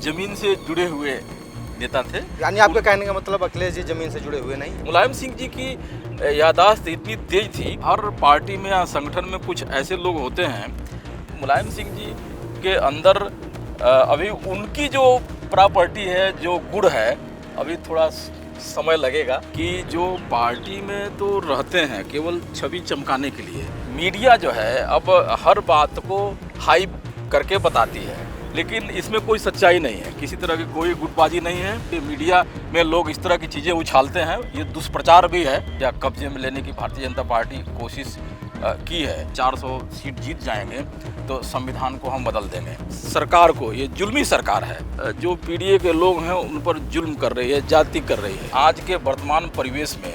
जमीन से जुड़े हुए नेता थे। यानी आपके कहने का मतलब अखिलेश जी जमीन से जुड़े हुए नहीं? मुलायम सिंह जी की याददाश्त इतनी तेज थी। हर पार्टी में या संगठन में कुछ ऐसे लोग होते हैं, मुलायम सिंह जी के अंदर अभी उनकी जो प्रॉपर्टी है, जो गुण है, अभी थोड़ा समय लगेगा कि जो पार्टी में तो रहते हैं केवल छवि चमकाने के लिए। मीडिया जो है अब हर बात को हाइप करके बताती है, लेकिन इसमें कोई सच्चाई नहीं है, किसी तरह की कोई गुटबाजी नहीं है। ये मीडिया में लोग इस तरह की चीज़ें उछालते हैं, ये दुष्प्रचार भी है। या कब्जे में लेने की भारतीय जनता पार्टी कोशिश की है। 400 सीट जीत जाएंगे तो संविधान को हम बदल देंगे। सरकार को, ये जुल्मी सरकार है, जो पीडीए के लोग हैं उन पर जुल्म कर रही है, जाति कर रही है। आज के वर्तमान परिवेश में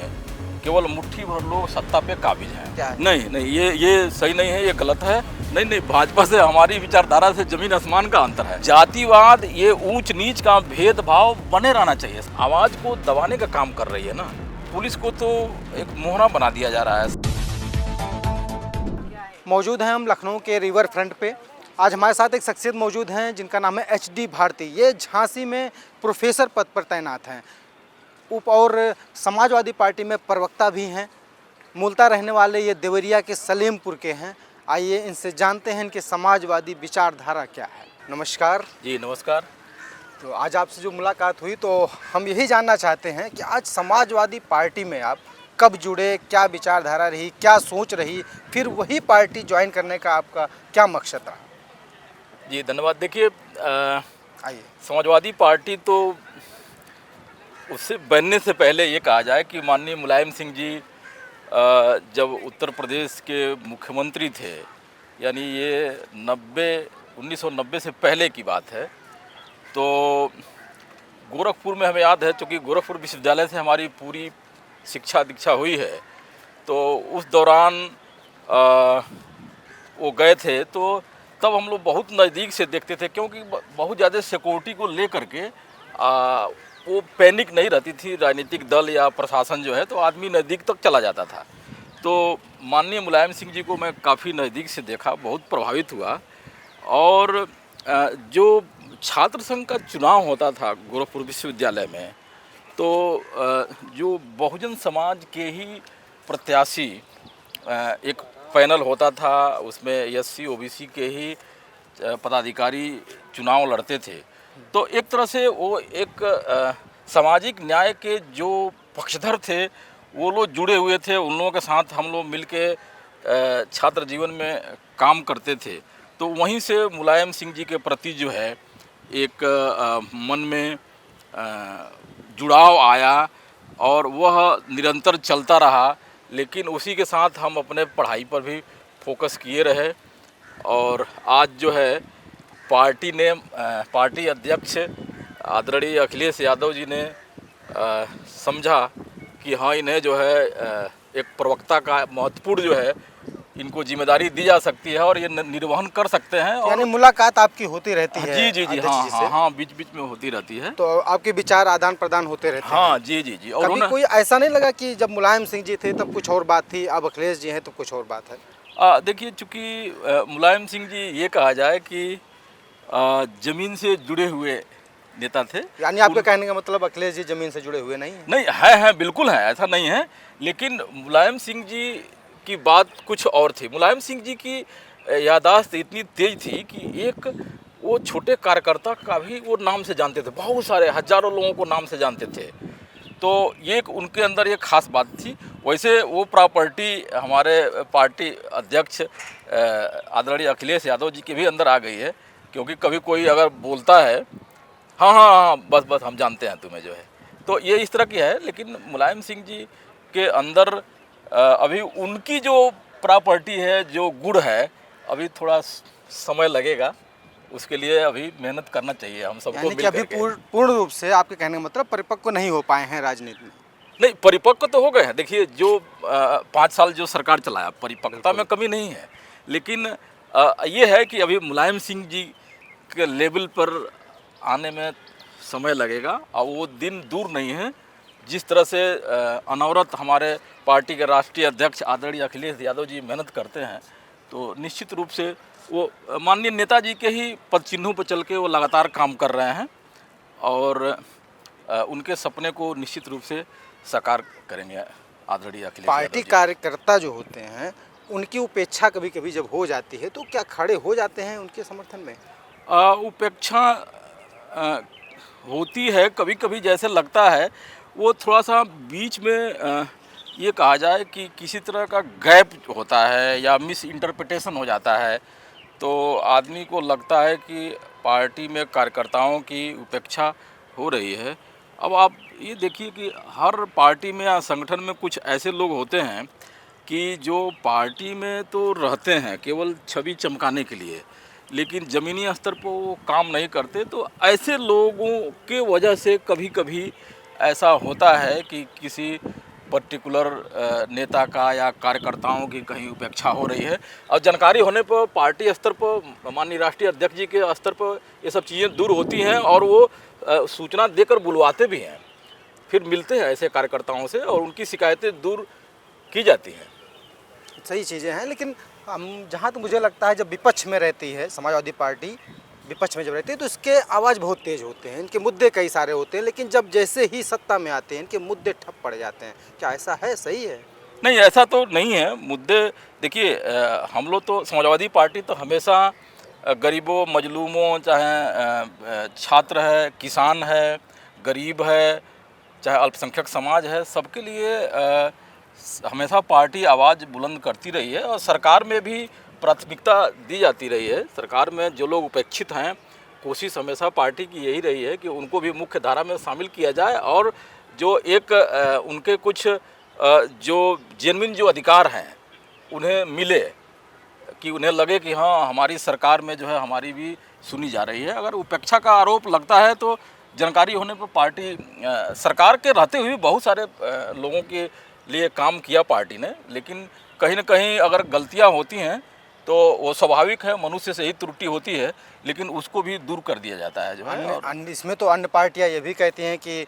केवल मुट्ठी भर लोग सत्ता पे काबिज हैं। नहीं, ये सही नहीं है, ये गलत है। नहीं, भाजपा से हमारी विचारधारा से जमीन आसमान का अंतर है। जातिवाद, ये ऊंच नीच का भेदभाव बने रहना चाहिए। आवाज को दबाने का काम कर रही है ना पुलिस को, तो एक मोहरा बना दिया जा रहा है। मौजूद हैं हम लखनऊ के रिवर फ्रंट पे। आज हमारे साथ एक शख्सियत मौजूद हैं जिनका नाम है HD भारती। ये झांसी में प्रोफेसर पद पर तैनात हैं और समाजवादी पार्टी में प्रवक्ता भी हैं। मूलतः रहने वाले ये देवरिया के सलेमपुर के हैं। आइए इनसे जानते हैं इनके समाजवादी विचारधारा क्या है। नमस्कार जी। नमस्कार। तो आज आपसे जो मुलाकात हुई तो हम यही जानना चाहते हैं कि आज समाजवादी पार्टी में आप कब जुड़े, क्या विचारधारा रही, क्या सोच रही, फिर वही पार्टी ज्वाइन करने का आपका क्या मकसद रहा? जी धन्यवाद। देखिए, आइए। समाजवादी पार्टी तो उससे बनने से पहले ये कहा जाए कि माननीय मुलायम सिंह जी जब उत्तर प्रदेश के मुख्यमंत्री थे, यानी ये 1990 से पहले की बात है, तो गोरखपुर में हमें याद है, चूँकि गोरखपुर विश्वविद्यालय से हमारी पूरी शिक्षा दीक्षा हुई है, तो उस दौरान वो गए थे, तो तब हम लोग बहुत नज़दीक से देखते थे, क्योंकि बहुत ज़्यादा सिक्योरिटी को ले करके वो पैनिक नहीं रहती थी राजनीतिक दल या प्रशासन जो है, तो आदमी नज़दीक तक चला जाता था। तो माननीय मुलायम सिंह जी को मैं काफ़ी नज़दीक से देखा, बहुत प्रभावित हुआ। और जो छात्र संघ का चुनाव होता था गोरखपुर विश्वविद्यालय में, तो जो बहुजन समाज के ही प्रत्याशी, एक पैनल होता था, उसमें SC OBC के ही पदाधिकारी चुनाव लड़ते थे। तो एक तरह से वो एक सामाजिक न्याय के जो पक्षधर थे वो लोग जुड़े हुए थे। उन लोगों के साथ हम लोग मिल के छात्र जीवन में काम करते थे। तो वहीं से मुलायम सिंह जी के प्रति जो है एक मन में जुड़ाव आया और वह निरंतर चलता रहा। लेकिन उसी के साथ हम अपने पढ़ाई पर भी फोकस किए रहे। और आज जो है पार्टी अध्यक्ष आदरणीय अखिलेश यादव जी ने समझा कि हाँ, इन्हें जो है एक प्रवक्ता का महत्वपूर्ण जो है इनको जिम्मेदारी दी जा सकती है और ये निर्वहन कर सकते हैं। यानी मुलाकात आपकी होती रहती है? जी, हाँ, बीच बीच में होती रहती है। तो आपके विचार आदान प्रदान होते रहते हैं? हाँ, जी। और कभी कोई ऐसा नहीं लगा कि जब मुलायम सिंह जी थे तब कुछ और बात थी, अब अखिलेश जी हैं तो कुछ और बात है? देखिए, चूँकि मुलायम सिंह जी, ये कहा जाए कि जमीन से जुड़े हुए नेता थे। यानी आपके कहने का मतलब अखिलेश जी जमीन से जुड़े हुए नहीं? नहीं है, बिल्कुल है, ऐसा नहीं है। लेकिन मुलायम सिंह जी की बात कुछ और थी। मुलायम सिंह जी की याददाश्त इतनी तेज थी कि एक वो छोटे कार्यकर्ता का भी वो नाम से जानते थे, बहुत सारे हजारों लोगों को नाम से जानते थे। तो ये उनके अंदर ये खास बात थी। वैसे वो प्रॉपर्टी हमारे पार्टी अध्यक्ष आदरणीय अखिलेश यादव जी के भी अंदर आ गई है, क्योंकि कभी कोई अगर बोलता है हाँ, बस हम जानते हैं तुम्हें जो है, तो ये इस तरह की है। लेकिन मुलायम सिंह जी के अंदर अभी उनकी जो प्रॉपर्टी है, जो गुण है, अभी थोड़ा समय लगेगा। उसके लिए अभी मेहनत करना चाहिए हम सबको मिल करके। अभी पूर्ण रूप से आपके कहने का मतलब परिपक्व नहीं हो पाए हैं राजनीति में? नहीं, परिपक्व तो हो गए हैं। देखिए, जो 5 साल जो सरकार चलाया, परिपक्वता में कमी नहीं है। लेकिन ये है कि अभी मुलायम सिंह जी के लेवल पर आने में समय लगेगा और वो दिन दूर नहीं है। जिस तरह से अनवरत हमारे पार्टी के राष्ट्रीय अध्यक्ष आदरणीय अखिलेश यादव जी मेहनत करते हैं, तो निश्चित रूप से वो माननीय नेताजी के ही पद चिन्हों पर चल के वो लगातार काम कर रहे हैं और उनके सपने को निश्चित रूप से साकार करेंगे आदरणीय अखिलेश यादव पार्टी जी। कार्यकर्ता जो होते हैं उनकी उपेक्षा कभी कभी जब हो जाती है तो क्या खड़े हो जाते हैं उनके समर्थन में? उपेक्षा होती है कभी कभी, जैसे लगता है वो थोड़ा सा बीच में ये कहा जाए कि किसी तरह का गैप होता है या मिस इंटरप्रिटेशन हो जाता है, तो आदमी को लगता है कि पार्टी में कार्यकर्ताओं की उपेक्षा हो रही है। अब आप ये देखिए कि हर पार्टी में या संगठन में कुछ ऐसे लोग होते हैं कि जो पार्टी में तो रहते हैं केवल छवि चमकाने के लिए, लेकिन ज़मीनी स्तर पर वो काम नहीं करते। तो ऐसे लोगों के वजह से कभी कभी ऐसा होता है कि किसी पर्टिकुलर नेता का या कार्यकर्ताओं की कहीं उपेक्षा हो रही है, और जानकारी होने पर पार्टी स्तर पर माननीय राष्ट्रीय अध्यक्ष जी के स्तर पर ये सब चीज़ें दूर होती हैं और वो सूचना देकर बुलवाते भी हैं, फिर मिलते हैं ऐसे कार्यकर्ताओं से और उनकी शिकायतें दूर की जाती हैं। सही चीज़ें हैं, लेकिन हम जहाँ तक मुझे लगता है जब विपक्ष में रहती है समाजवादी पार्टी, विपक्ष में जब रहती है तो इसके आवाज़ बहुत तेज़ होते हैं, इनके मुद्दे कई सारे होते हैं, लेकिन जब जैसे ही सत्ता में आते हैं इनके मुद्दे ठप पड़ जाते हैं। क्या ऐसा है? सही है? नहीं, ऐसा तो नहीं है। मुद्दे देखिए, हम लोग तो समाजवादी पार्टी तो हमेशा गरीबों, मजलूमों, चाहे छात्र है, किसान है, गरीब है, चाहे अल्पसंख्यक समाज है, सबके लिए हमेशा पार्टी आवाज़ बुलंद करती रही है और सरकार में भी प्राथमिकता दी जाती रही है। सरकार में जो लोग उपेक्षित हैं, कोशिश हमेशा पार्टी की यही रही है कि उनको भी मुख्य धारा में शामिल किया जाए और जो एक उनके कुछ जो जेन्युइन जो अधिकार हैं उन्हें मिले, कि उन्हें लगे कि हाँ हमारी सरकार में जो है हमारी भी सुनी जा रही है। अगर उपेक्षा का आरोप लगता है तो जानकारी होने पर पार्टी सरकार के रहते हुए बहुत सारे लोगों के लिए काम किया पार्टी ने, लेकिन कहीं ना कहीं अगर गलतियां होती हैं तो वो स्वाभाविक है, मनुष्य से ही त्रुटि होती है, लेकिन उसको भी दूर कर दिया जाता है जो है। और इसमें तो अन्य पार्टियां ये भी कहती हैं कि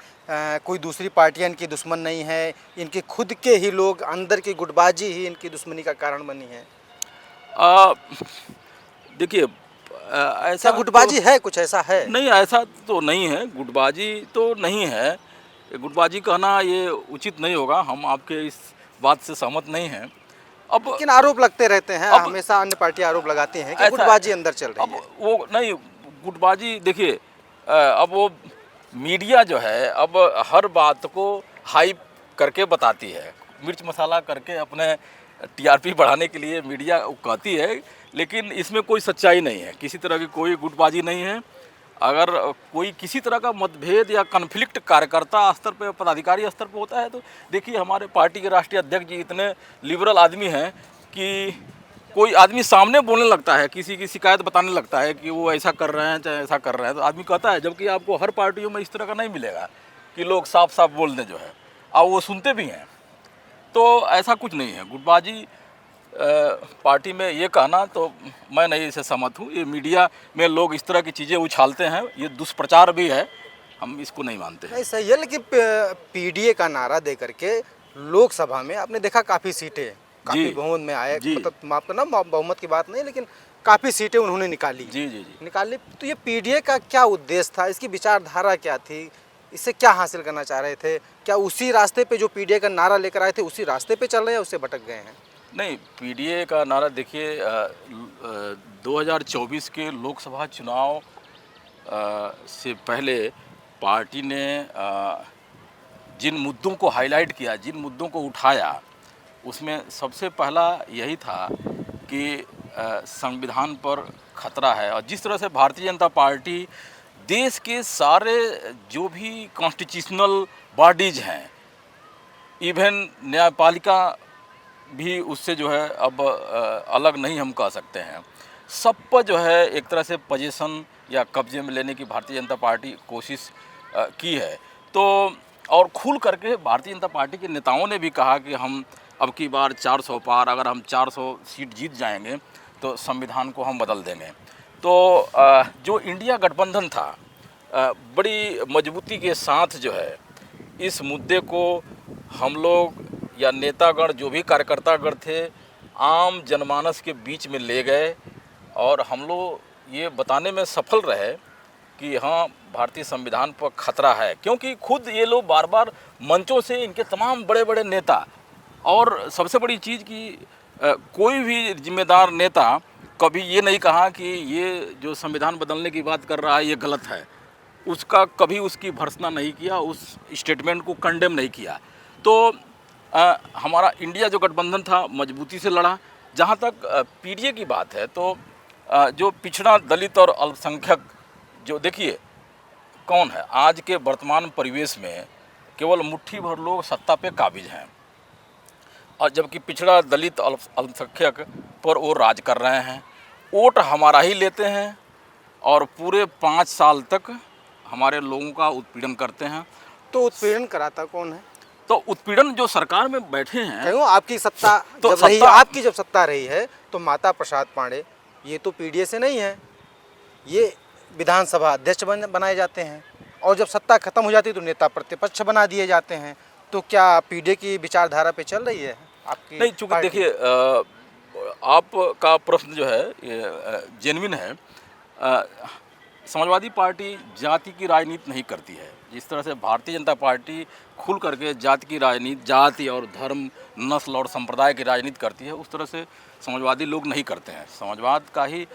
कोई दूसरी पार्टियां इनकी दुश्मन नहीं है, इनके खुद के ही लोग अंदर की गुटबाजी ही इनकी दुश्मनी का कारण बनी है। देखिए, ऐसा गुटबाजी है, कुछ ऐसा है? नहीं, ऐसा तो नहीं है, गुटबाजी तो नहीं है। गुटबाजी कहना ये उचित नहीं होगा, हम आपके इस बात से सहमत नहीं हैं। अब लेकिन आरोप लगते रहते हैं, हमेशा अन्य पार्टियां आरोप लगाती हैं कि गुटबाजी अंदर चल रही है। अब वो नहीं, गुटबाजी देखिए, अब वो मीडिया जो है अब हर बात को हाइप करके बताती है, मिर्च मसाला करके अपने टीआरपी बढ़ाने के लिए मीडिया कहती है, लेकिन इसमें कोई सच्चाई नहीं है, किसी तरह की कोई गुटबाजी नहीं है। अगर कोई किसी तरह का मतभेद या कन्फ्लिक्ट कार्यकर्ता स्तर पे, पदाधिकारी स्तर पे होता है तो देखिए, हमारे पार्टी के राष्ट्रीय अध्यक्ष जी इतने लिबरल आदमी हैं कि कोई आदमी सामने बोलने लगता है, किसी की शिकायत बताने लगता है कि वो ऐसा कर रहे हैं चाहे ऐसा कर रहे हैं, तो आदमी कहता है, जबकि आपको हर पार्टियों में इस तरह का नहीं मिलेगा कि लोग साफ साफ बोल दें जो है, और वो सुनते भी हैं। तो ऐसा कुछ नहीं है गुटबाजी पार्टी में, ये कहना तो मैं नहीं इसे सहमत हूँ। ये मीडिया में लोग इस तरह की चीज़ें उछालते हैं, ये दुष्प्रचार भी है, हम इसको नहीं मानते हैं। नहीं, सही है, लेकिन पीडीए का नारा दे करके लोकसभा में आपने देखा काफ़ी सीटें, काफ़ी बहुमत में आए, मतलब माफ करना बहुमत की बात नहीं, लेकिन काफ़ी सीटें उन्होंने निकाली। जी जी जी निकाली। तो ये पीडीए का क्या उद्देश्य था, इसकी विचारधारा क्या थी, इससे क्या हासिल करना चाह रहे थे? क्या उसी रास्ते पे जो पीडीए का नारा लेकर आए थे उसी रास्ते पे चल रहे हैं, उससे भटक गए हैं? नहीं, पीडीए का नारा देखिए, 2024 के लोकसभा चुनाव से पहले पार्टी ने जिन मुद्दों को हाईलाइट किया, जिन मुद्दों को उठाया, उसमें सबसे पहला यही था कि संविधान पर खतरा है। और जिस तरह से भारतीय जनता पार्टी देश के सारे जो भी कॉन्स्टिट्यूशनल बॉडीज हैं, इवन न्यायपालिका भी उससे जो है अब अलग नहीं हम कह सकते हैं, सब पर जो है एक तरह से पोजीशन या कब्जे में लेने की भारतीय जनता पार्टी कोशिश की है। तो और खुल करके भारतीय जनता पार्टी के नेताओं ने भी कहा कि हम अब की बार 400 पार, अगर हम 400 सीट जीत जाएंगे तो संविधान को हम बदल देंगे। तो जो इंडिया गठबंधन था, बड़ी मजबूती के साथ जो है इस मुद्दे को हम लोग या नेतागण, जो भी कार्यकर्तागण थे, आम जनमानस के बीच में ले गए और हम लोग ये बताने में सफल रहे कि हाँ, भारतीय संविधान पर खतरा है, क्योंकि खुद ये लोग बार बार मंचों से इनके तमाम बड़े बड़े नेता, और सबसे बड़ी चीज़ कि कोई भी जिम्मेदार नेता कभी ये नहीं कहा कि ये जो संविधान बदलने की बात कर रहा है ये गलत है, उसका कभी उसकी भर्त्सना नहीं किया, उस स्टेटमेंट को कंडेम नहीं किया। तो हमारा इंडिया जो गठबंधन था मजबूती से लड़ा। जहाँ तक पीडीए की बात है तो जो पिछड़ा, दलित और अल्पसंख्यक, जो देखिए कौन है आज के वर्तमान परिवेश में, केवल मुट्ठी भर लोग सत्ता पे काबिज हैं, और जबकि पिछड़ा, दलित, अल्पसंख्यक पर वो राज कर रहे हैं। वोट हमारा ही लेते हैं और पूरे 5 साल तक हमारे लोगों का उत्पीड़न करते हैं। तो उत्पीड़न कराता कौन है? तो उत्पीड़न जो सरकार में बैठे हैं, क्यों आपकी सत्ता तो जब रही, आपकी जब सत्ता रही है तो माता प्रसाद पांडे ये तो पीडीए से नहीं है, ये विधानसभा अध्यक्ष बनाए जाते हैं, और जब सत्ता खत्म हो जाती है तो नेता प्रतिपक्ष बना दिए जाते हैं। तो क्या पीडीए की विचारधारा पे चल रही है आपकी? नहीं, चूँकि देखिए आपका प्रश्न जो है ये जेन्युइन है। समाजवादी पार्टी जाति की राजनीति नहीं करती है। जिस तरह से भारतीय जनता पार्टी खुल करके जाति की राजनीति, जाति और धर्म, नस्ल और संप्रदाय की राजनीति करती है, उस तरह से समाजवादी लोग नहीं करते हैं। समाजवाद का ही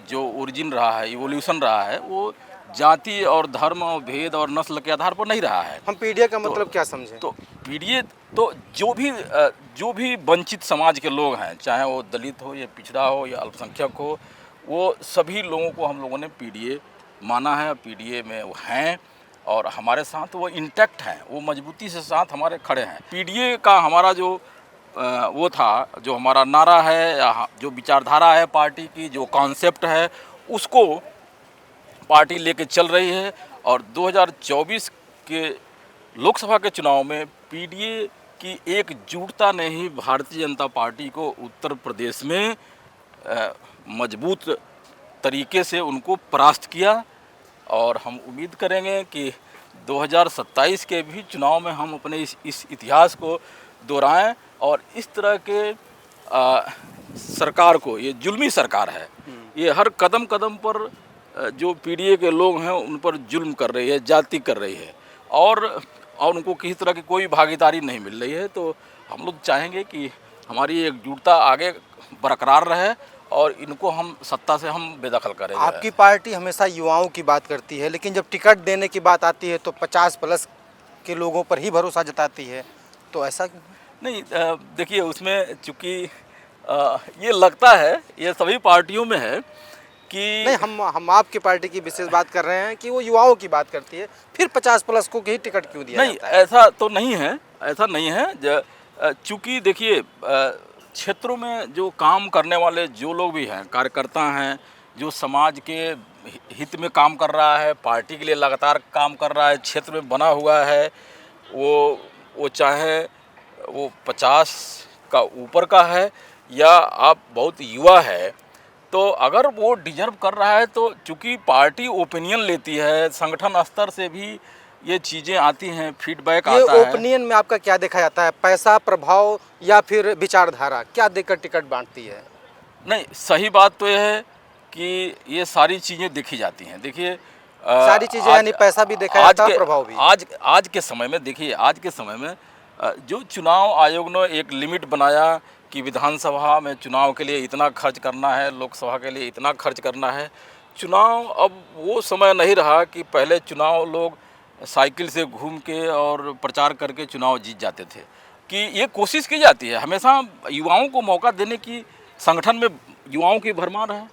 जो ओरिजिन रहा है, इवोल्यूशन रहा है, वो जाति और धर्म और भेद और नस्ल के आधार पर नहीं रहा है। हम पीडीए का मतलब क्या समझें? तो पीडीए तो जो भी वंचित समाज के लोग हैं, चाहे वो दलित हो या पिछड़ा हो या अल्पसंख्यक हो, वो सभी लोगों को हम लोगों ने पीडीए माना है। पीडीए में वो हैं और हमारे साथ वो इंटैक्ट हैं, वो मजबूती से साथ हमारे खड़े हैं। पीडीए का हमारा जो वो था, जो हमारा नारा है या जो विचारधारा है पार्टी की, जो कॉन्सेप्ट है, उसको पार्टी लेके चल रही है। और 2024 के लोकसभा के चुनाव में पीडीए की एकजुटता ने ही भारतीय जनता पार्टी को उत्तर प्रदेश में मजबूत तरीके से उनको परास्त किया। और हम उम्मीद करेंगे कि 2027 के भी चुनाव में हम अपने इस इतिहास को दोहराएं और इस तरह के सरकार को, ये जुल्मी सरकार है, ये हर कदम कदम पर जो पीडीए के लोग हैं उन पर जुल्म कर रही है, जाति कर रही है, और उनको किसी तरह की कोई भागीदारी नहीं मिल रही है। तो हम लोग चाहेंगे कि हमारी एकजुटता आगे बरकरार रहे और इनको हम सत्ता से हम बेदखल करें। आपकी पार्टी हमेशा युवाओं की बात करती है, लेकिन जब टिकट देने की बात आती है तो 50+ के लोगों पर ही भरोसा जताती है, तो ऐसा क्यों? नहीं, देखिए उसमें चूँकि ये लगता है, ये सभी पार्टियों में है कि नहीं, हम आपकी पार्टी की विशेष बात कर रहे हैं कि वो युवाओं की बात करती है, फिर 50+ को ही टिकट क्यों दिया नहीं जाता है? ऐसा तो नहीं है, ऐसा नहीं है। चूँकि देखिए क्षेत्रों में जो काम करने वाले जो लोग भी हैं, कार्यकर्ता हैं, जो समाज के हित में काम कर रहा है, पार्टी के लिए लगातार काम कर रहा है, क्षेत्र में बना हुआ है, वो चाहे वो 50 का ऊपर का है या आप बहुत युवा है, तो अगर वो डिजर्व कर रहा है, तो चूँकि पार्टी ओपिनियन लेती है, संगठन स्तर से भी ये चीज़ें आती हैं, फीडबैक आता है। ये ओपिनियन में आपका क्या देखा जाता है? पैसा, प्रभाव या फिर विचारधारा, क्या देकर टिकट बांटती है? नहीं, सही बात तो यह है कि ये सारी चीज़ें देखी जाती हैं। देखिए सारी चीज़ें यानी पैसा भी देखा जाता है, प्रभाव भी। आज के समय में देखिए, आज के समय में जो चुनाव आयोग ने एक लिमिट बनाया कि विधानसभा में चुनाव के लिए इतना खर्च करना है, लोकसभा के लिए इतना खर्च करना है। चुनाव अब वो समय नहीं रहा कि पहले चुनाव लोग साइकिल से घूम के और प्रचार करके चुनाव जीत जाते थे, कि ये कोशिश की जाती है हमेशा युवाओं को मौका देने की। संगठन में युवाओं की भरमार है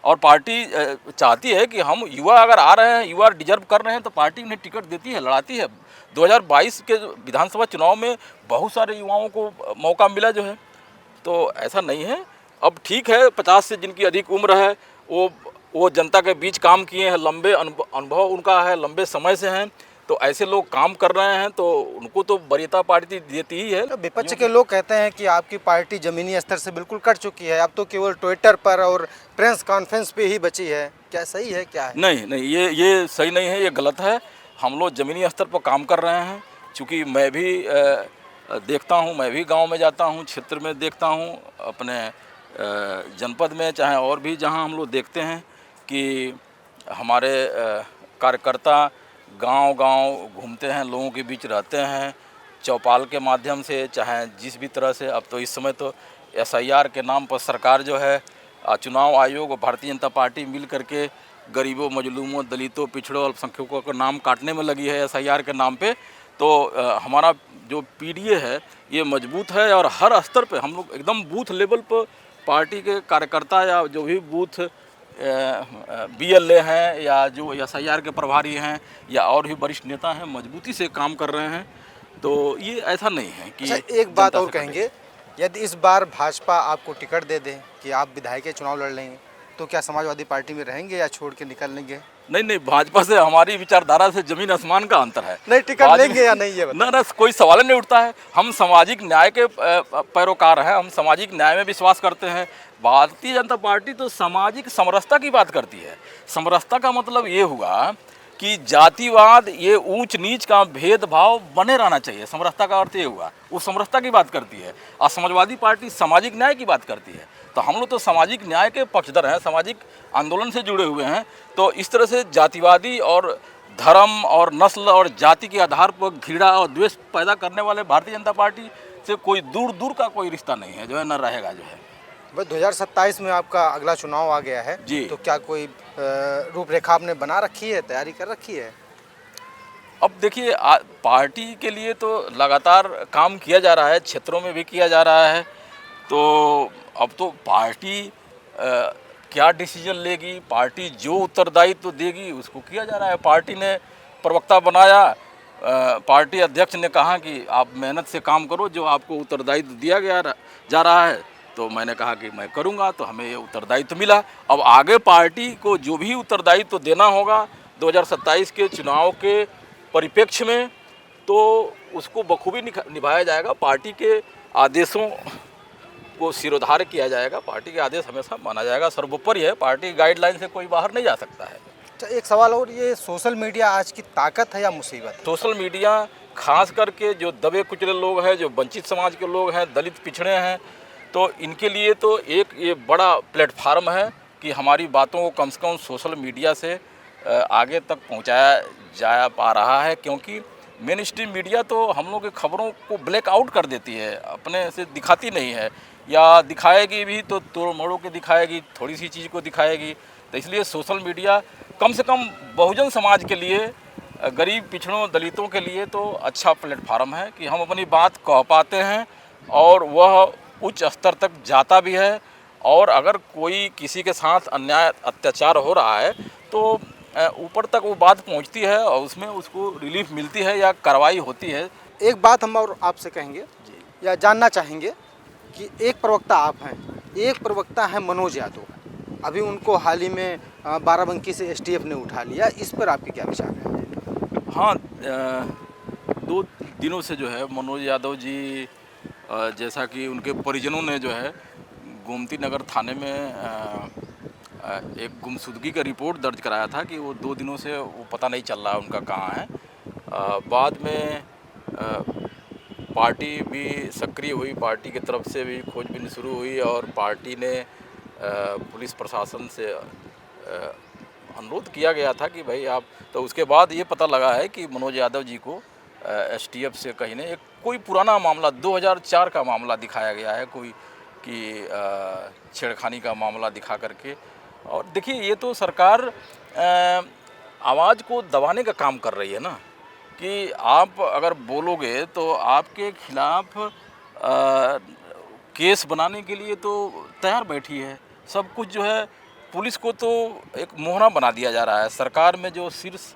और पार्टी चाहती है कि हम युवा अगर आ रहे हैं, युवा डिजर्व कर रहे हैं, तो पार्टी उन्हें टिकट देती है, लड़ाती है। 2022 के विधानसभा चुनाव में बहुत सारे युवाओं को मौका मिला जो है, तो ऐसा नहीं है। अब ठीक है, 50 से जिनकी अधिक उम्र है, वो जनता के बीच काम किए हैं, लंबे अनुभव उनका है, लंबे समय से हैं, तो ऐसे लोग काम कर रहे हैं, तो उनको तो वरीयता पार्टी देती ही है। तो विपक्ष के लोग कहते हैं कि आपकी पार्टी जमीनी स्तर से बिल्कुल कट चुकी है, अब तो केवल ट्विटर पर और प्रेस कॉन्फ्रेंस पे ही बची है। क्या सही है, क्या है? नहीं, ये सही नहीं है, ये गलत है। हम लोग ज़मीनी स्तर पर काम कर रहे हैं। चूँकि मैं भी देखता हूँ, मैं भी गांव में जाता हूँ, क्षेत्र में देखता हूँ, अपने जनपद में चाहे और भी जहां हम लोग देखते हैं कि हमारे कार्यकर्ता गांव-गांव घूमते हैं, लोगों के बीच रहते हैं, चौपाल के माध्यम से, चाहे जिस भी तरह से। अब तो इस समय तो एसआईआर के नाम पर सरकार जो है, चुनाव आयोग और भारतीय जनता पार्टी मिल करके गरीबों, मजलूमों, दलितों, पिछड़ों, अल्पसंख्यकों का नाम काटने में लगी है एसआईआर के नाम पे। तो हमारा जो पीडीए है ये मजबूत है और हर स्तर पे हम लोग एकदम बूथ लेवल पर पार्टी के कार्यकर्ता या जो भी बूथ बीएलए हैं या जो एसआईआर के प्रभारी हैं या और भी वरिष्ठ नेता हैं, मजबूती से काम कर रहे हैं। तो ये ऐसा नहीं है कि अच्छा, एक बात और कहेंगे, यदि इस बार भाजपा आपको टिकट दे दे कि आप विधायक के चुनाव लड़ लेंगे, तो क्या समाजवादी पार्टी में रहेंगे या छोड़ के निकल लेंगे? नहीं, भाजपा से हमारी विचारधारा से जमीन आसमान का अंतर है। नहीं, टिकट लेंगे या नहीं, ये ना, कोई सवाल नहीं उठता है। हम सामाजिक न्याय के पैरोकार हैं, हम सामाजिक न्याय में विश्वास करते हैं। भारतीय जनता पार्टी तो सामाजिक समरसता की बात करती है। समरसता का मतलब ये हुआ कि जातिवाद, ये ऊंच नीच का भेदभाव बने रहना चाहिए। समरसता का अर्थ ये हुआ, वो समरसता की बात करती है। और समाजवादी पार्टी सामाजिक न्याय की बात करती है। तो हम लोग तो सामाजिक न्याय के पक्षधर हैं, सामाजिक आंदोलन से जुड़े हुए हैं। तो इस तरह से जातिवादी और धर्म और नस्ल और जाति के आधार पर घृणा और द्वेष पैदा करने वाले भारतीय जनता पार्टी से कोई दूर दूर का कोई रिश्ता नहीं है, जो है, न रहेगा जो है। बस 2027 में आपका अगला चुनाव आ गया है जी। तो क्या कोई रूपरेखा आपने बना रखी है, तैयारी कर रखी है? अब देखिए, पार्टी के लिए तो लगातार काम किया जा रहा है, क्षेत्रों में भी किया जा रहा है। तो अब तो पार्टी क्या डिसीजन लेगी, पार्टी जो उत्तरदायित्व तो देगी उसको किया जा रहा है। पार्टी ने प्रवक्ता बनाया, पार्टी अध्यक्ष ने कहा कि आप मेहनत से काम करो, जो आपको उत्तरदायित्व दिया गया जा रहा है। तो मैंने कहा कि मैं करूंगा, तो हमें ये उत्तरदायित्व मिला। अब आगे पार्टी को जो भी उत्तरदायित्व देना होगा 2027 के चुनाव के परिप्रेक्ष्य में, तो उसको बखूबी निभाया जाएगा। पार्टी के आदेशों को सिरोधार्य किया जाएगा। पार्टी के आदेश हमेशा माना जाएगा, सर्वोपरि है। पार्टी गाइडलाइन से कोई बाहर नहीं जा सकता है। अच्छा, एक सवाल और, ये सोशल मीडिया आज की ताकत है या मुसीबत? सोशल मीडिया खास करके जो दबे कुचले लोग हैं, जो वंचित समाज के लोग हैं, दलित पिछड़े हैं, तो इनके लिए तो एक ये बड़ा प्लेटफार्म है कि हमारी बातों को कम से कम सोशल मीडिया से आगे तक पहुंचाया जा पा रहा है। क्योंकि मेन स्ट्रीम मीडिया तो हम लोग की खबरों को ब्लैक आउट कर देती है, अपने से दिखाती नहीं है, या दिखाएगी भी तो तोड़ मरोड़ के दिखाएगी, थोड़ी सी चीज़ को दिखाएगी। तो इसलिए सोशल मीडिया कम से कम बहुजन समाज के लिए, गरीब पिछड़ों दलितों के लिए तो अच्छा प्लेटफार्म है कि हम अपनी बात कह पाते हैं और वह उच्च स्तर तक जाता भी है। और अगर कोई किसी के साथ अन्याय अत्याचार हो रहा है तो ऊपर तक वो बात पहुंचती है और उसमें उसको रिलीफ मिलती है या कार्रवाई होती है। एक बात हम और आपसे कहेंगे या जानना चाहेंगे कि एक प्रवक्ता आप हैं, एक प्रवक्ता है मनोज यादव, अभी उनको हाल ही में बाराबंकी से एसटीएफ ने उठा लिया, इस पर आपके क्या विचार हैं? हाँ, 2 दिनों से जो है मनोज यादव जी, जैसा कि उनके परिजनों ने जो है गोमती नगर थाने में एक गुमशुदगी का रिपोर्ट दर्ज कराया था कि वो 2 दिनों से वो पता नहीं चल रहा उनका कहाँ है। बाद में पार्टी भी सक्रिय हुई, पार्टी की तरफ से भी खोजबीन शुरू हुई और पार्टी ने पुलिस प्रशासन से अनुरोध किया गया था कि भाई आप, तो उसके बाद ये पता लगा है कि मनोज यादव जी को एसटीएफ से कहीं ने एक कोई पुराना मामला 2004 का मामला दिखाया गया है, कोई कि छेड़खानी का मामला दिखा करके। और देखिए, ये तो सरकार आवाज़ को दबाने का काम कर रही है ना, कि आप अगर बोलोगे तो आपके खिलाफ केस बनाने के लिए तो तैयार बैठी है। सब कुछ जो है पुलिस को तो एक मोहरा बना दिया जा रहा है। सरकार में जो शीर्ष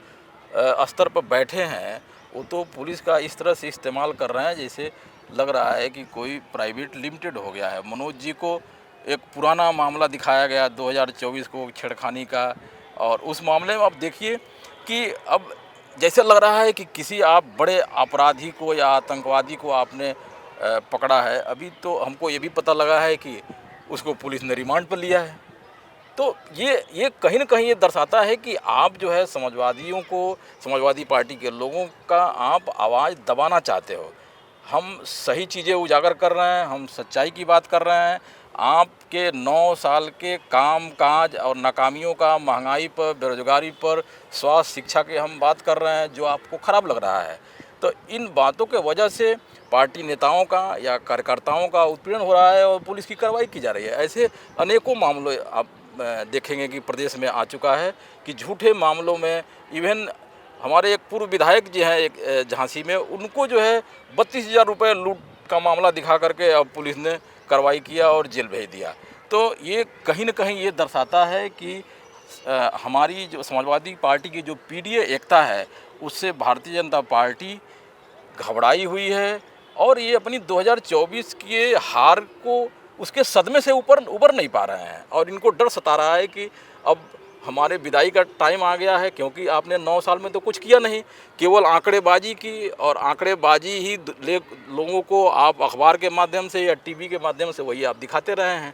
स्तर पर बैठे हैं वो तो पुलिस का इस तरह से इस्तेमाल कर रहे हैं जैसे लग रहा है कि कोई प्राइवेट लिमिटेड हो गया है। मनोज जी को एक पुराना मामला दिखाया गया 2024 को छेड़खानी का, और उस मामले में अब देखिए कि अब जैसे लग रहा है कि किसी आप बड़े अपराधी को या आतंकवादी को आपने पकड़ा है। अभी तो हमको ये भी पता लगा है कि उसको पुलिस ने रिमांड पर लिया है। तो ये कहीं ना कहीं ये दर्शाता है कि आप जो है समाजवादियों को, समाजवादी पार्टी के लोगों का आप आवाज़ दबाना चाहते हो। हम सही चीज़ें उजागर कर रहे हैं, हम सच्चाई की बात कर रहे हैं, आपके 9 साल के काम काज और नाकामियों का, महंगाई पर, बेरोजगारी पर, स्वास्थ्य शिक्षा की हम बात कर रहे हैं जो आपको ख़राब लग रहा है। तो इन बातों के वजह से पार्टी नेताओं का या कार्यकर्ताओं का उत्पीड़न हो रहा है और पुलिस की कार्रवाई की जा रही है। ऐसे अनेकों मामले आप देखेंगे कि प्रदेश में आ चुका है कि झूठे मामलों में इवन हमारे एक पूर्व विधायक जी हैं एक झांसी में, उनको जो है 32,000 रुपये लूट का मामला दिखा करके अब पुलिस ने कार्रवाई किया और जेल भेज दिया। तो ये कहीं न कहीं ये दर्शाता है कि हमारी जो समाजवादी पार्टी की जो पीडीए एकता है उससे भारतीय जनता पार्टी घबराई हुई है और ये अपनी 2024 की हार को उसके सदमे से उबर नहीं पा रहे हैं और इनको डर सता रहा है कि अब हमारे विदाई का टाइम आ गया है, क्योंकि आपने 9 साल में तो कुछ किया नहीं, केवल आंकड़ेबाजी की और आंकड़ेबाजी ही लोगों को आप अखबार के माध्यम से या टीवी के माध्यम से वही आप दिखाते रहे हैं।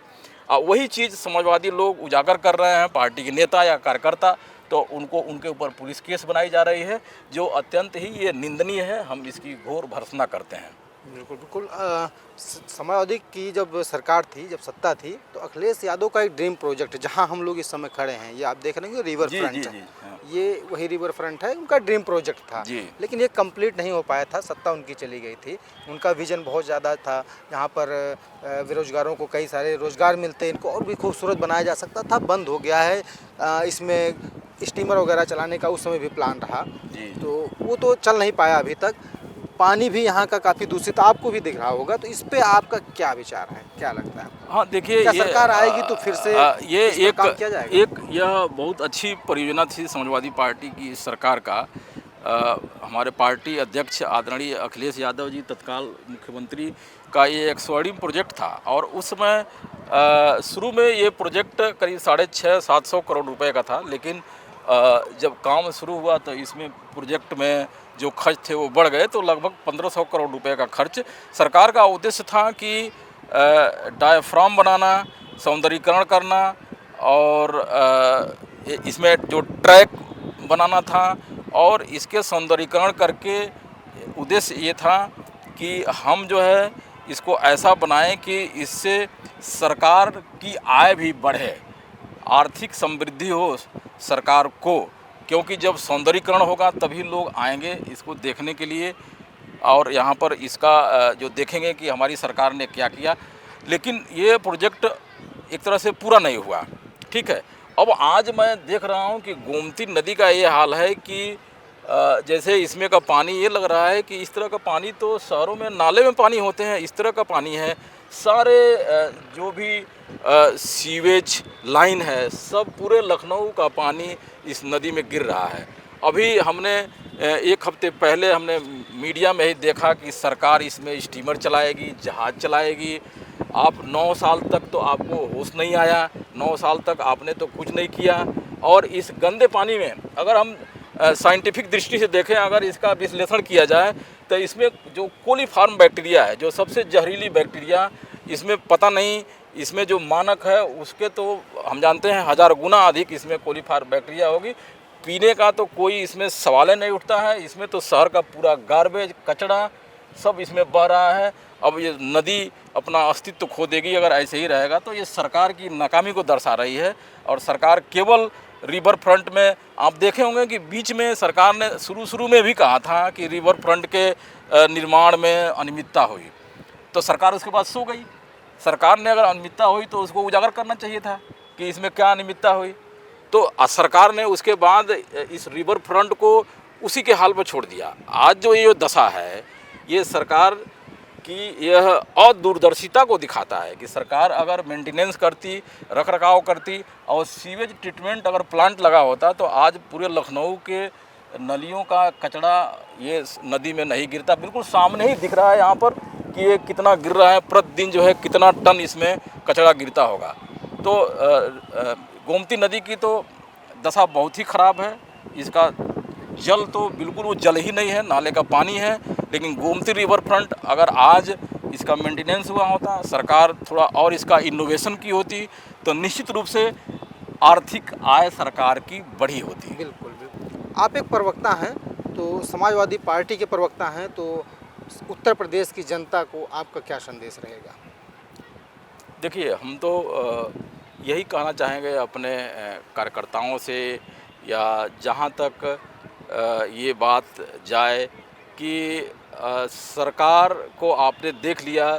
वही चीज़ समाजवादी लोग उजागर कर रहे हैं, पार्टी के नेता या कार्यकर्ता, तो उनको उनके ऊपर पुलिस केस बनाई जा रही है जो अत्यंत ही ये निंदनीय है। हम इसकी घोर भर्त्सना करते हैं। बिल्कुल बिल्कुल। समाजवादी की जब सरकार थी, जब सत्ता थी, तो अखिलेश यादव का एक ड्रीम प्रोजेक्ट जहां हम लोग इस समय खड़े हैं, ये आप देख रहे हैं रिवर फ्रंट, हाँ। ये वही रिवर फ्रंट है, उनका ड्रीम प्रोजेक्ट था लेकिन ये कंप्लीट नहीं हो पाया था, सत्ता उनकी चली गई थी। उनका विजन बहुत ज़्यादा था, यहाँ पर बेरोजगारों को कई सारे रोजगार मिलते, इनको और भी खूबसूरत बनाया जा सकता था, बंद हो गया है। इसमें स्टीमर वगैरह चलाने का उस समय भी प्लान रहा, तो वो तो चल नहीं पाया अभी तक। पानी भी यहाँ का काफ़ी दूषित आपको भी दिख रहा होगा, तो इस पे आपका क्या विचार है, क्या लगता है? हाँ देखिए, क्या सरकार आएगी तो फिर से ये इस पर काम किया जाएगा? यह बहुत अच्छी परियोजना थी समाजवादी पार्टी की सरकार का। हमारे पार्टी अध्यक्ष आदरणीय अखिलेश यादव जी तत्काल मुख्यमंत्री का ये एक स्वर्णिम प्रोजेक्ट था और उस समय शुरू में ये प्रोजेक्ट करीब 650-700 करोड़ रुपए का था, लेकिन जब काम शुरू हुआ तो इसमें प्रोजेक्ट में जो खर्च थे वो बढ़ गए, तो लगभग 1500 करोड़ रुपए का खर्च। सरकार का उद्देश्य था कि डायाफ्राम बनाना, सौंदर्यीकरण करना और इसमें जो ट्रैक बनाना था और इसके सौंदर्यीकरण करके उद्देश्य ये था कि हम जो है इसको ऐसा बनाएं कि इससे सरकार की आय भी बढ़े, आर्थिक समृद्धि हो सरकार को, क्योंकि जब सौंदर्यीकरण होगा तभी लोग आएंगे इसको देखने के लिए और यहाँ पर इसका जो देखेंगे कि हमारी सरकार ने क्या किया। लेकिन ये प्रोजेक्ट एक तरह से पूरा नहीं हुआ, ठीक है। अब आज मैं देख रहा हूँ कि गोमती नदी का ये हाल है कि जैसे इसमें का पानी ये लग रहा है कि इस तरह का पानी तो शहरों में नाले में पानी होते हैं, इस तरह का पानी है। सारे जो भी सीवेज लाइन है सब पूरे लखनऊ का पानी इस नदी में गिर रहा है। अभी हमने 1 हफ्ते पहले हमने मीडिया में ही देखा कि सरकार इसमें स्टीमर चलाएगी, जहाज़ चलाएगी। आप 9 साल तक तो आपको होश नहीं आया, 9 साल तक आपने तो कुछ नहीं किया। और इस गंदे पानी में अगर हम साइंटिफिक दृष्टि से देखें, अगर इसका विश्लेषण किया जाए तो इसमें जो कोलीफॉर्म बैक्टीरिया है, जो सबसे जहरीली बैक्टीरिया, इसमें पता नहीं, इसमें जो मानक है उसके तो हम जानते हैं 1000 गुना अधिक इसमें कोलीफॉर्म बैक्टीरिया होगी। पीने का तो कोई इसमें सवाल नहीं उठता है। इसमें तो शहर का पूरा गार्बेज, कचरा सब इसमें बह रहा है। अब ये नदी अपना अस्तित्व खो देगी अगर ऐसे ही रहेगा, तो ये सरकार की नाकामी को दर्शा रही है। और सरकार केवल रिवर फ्रंट में, आप देखे होंगे कि बीच में सरकार ने शुरू में भी कहा था कि रिवर फ्रंट के निर्माण में अनियमितता हुई, तो सरकार उसके बाद सो गई। सरकार ने अगर अनियमितता हुई तो उसको उजागर करना चाहिए था कि इसमें क्या अनियमितता हुई। तो सरकार ने उसके बाद इस रिवर फ्रंट को उसी के हाल पर छोड़ दिया। आज जो ये दशा है, ये सरकार की यह अदूरदर्शिता को दिखाता है कि सरकार अगर मेंटेनेंस करती, रखरखाव करती और सीवेज ट्रीटमेंट अगर प्लांट लगा होता तो आज पूरे लखनऊ के नलियों का कचरा ये नदी में नहीं गिरता। बिल्कुल सामने ही दिख रहा है यहाँ पर कि ये कितना गिर रहा है, प्रतिदिन जो है कितना टन इसमें कचरा गिरता होगा। तो गोमती नदी की तो दशा बहुत ही ख़राब है। इसका जल तो बिल्कुल वो जल ही नहीं है, नाले का पानी है। लेकिन गोमती रिवर फ्रंट अगर आज इसका मेंटेनेंस हुआ होता, सरकार थोड़ा और इसका इनोवेशन की होती, तो निश्चित रूप से आर्थिक आय सरकार की बढ़ी होती। बिल्कुल बिल्कुल। आप एक प्रवक्ता हैं, तो समाजवादी पार्टी के प्रवक्ता हैं, तो उत्तर प्रदेश की जनता को आपका क्या संदेश रहेगा? देखिए, हम तो यही कहना चाहेंगे अपने कार्यकर्ताओं से, या जहाँ तक ये बात जाए कि सरकार को आपने देख लिया,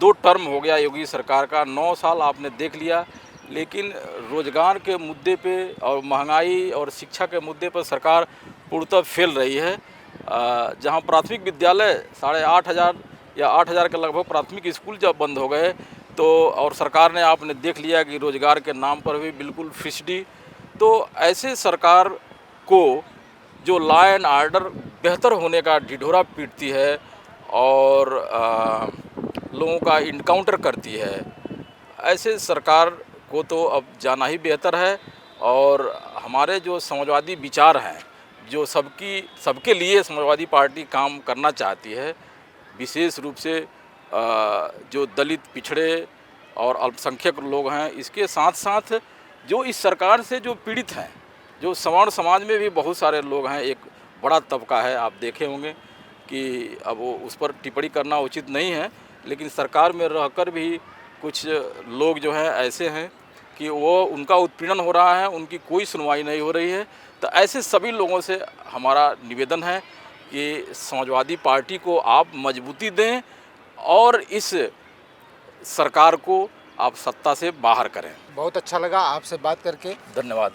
2 टर्म हो गया योगी सरकार का, 9 साल आपने देख लिया, लेकिन रोज़गार के मुद्दे पे और महंगाई और शिक्षा के मुद्दे पर सरकार पूर्णतः फेल रही है। जहाँ प्राथमिक विद्यालय 8,500 या 8,000 के लगभग प्राथमिक स्कूल जब बंद हो गए, तो और सरकार ने आपने देख लिया कि रोज़गार के नाम पर भी बिल्कुल फिसडी। तो ऐसे सरकार को जो लॉ एंड ऑर्डर बेहतर होने का ढिढोरा पीटती है और लोगों का इनकाउंटर करती है, ऐसे सरकार को तो अब जाना ही बेहतर है। और हमारे जो समाजवादी विचार हैं, जो सबके लिए समाजवादी पार्टी काम करना चाहती है, विशेष रूप से जो दलित, पिछड़े और अल्पसंख्यक लोग हैं, इसके साथ साथ जो इस सरकार से जो पीड़ित हैं, जो सवर्ण समाज में भी बहुत सारे लोग हैं, एक बड़ा तबका है, आप देखे होंगे कि अब वो उस पर टिप्पणी करना उचित नहीं है, लेकिन सरकार में रहकर भी कुछ लोग जो हैं ऐसे हैं कि वो उनका उत्पीड़न हो रहा है, उनकी कोई सुनवाई नहीं हो रही है। तो ऐसे सभी लोगों से हमारा निवेदन है कि समाजवादी पार्टी को आप मजबूती दें और इस सरकार को आप सत्ता से बाहर करें। बहुत अच्छा लगा आपसे बात करके। धन्यवाद।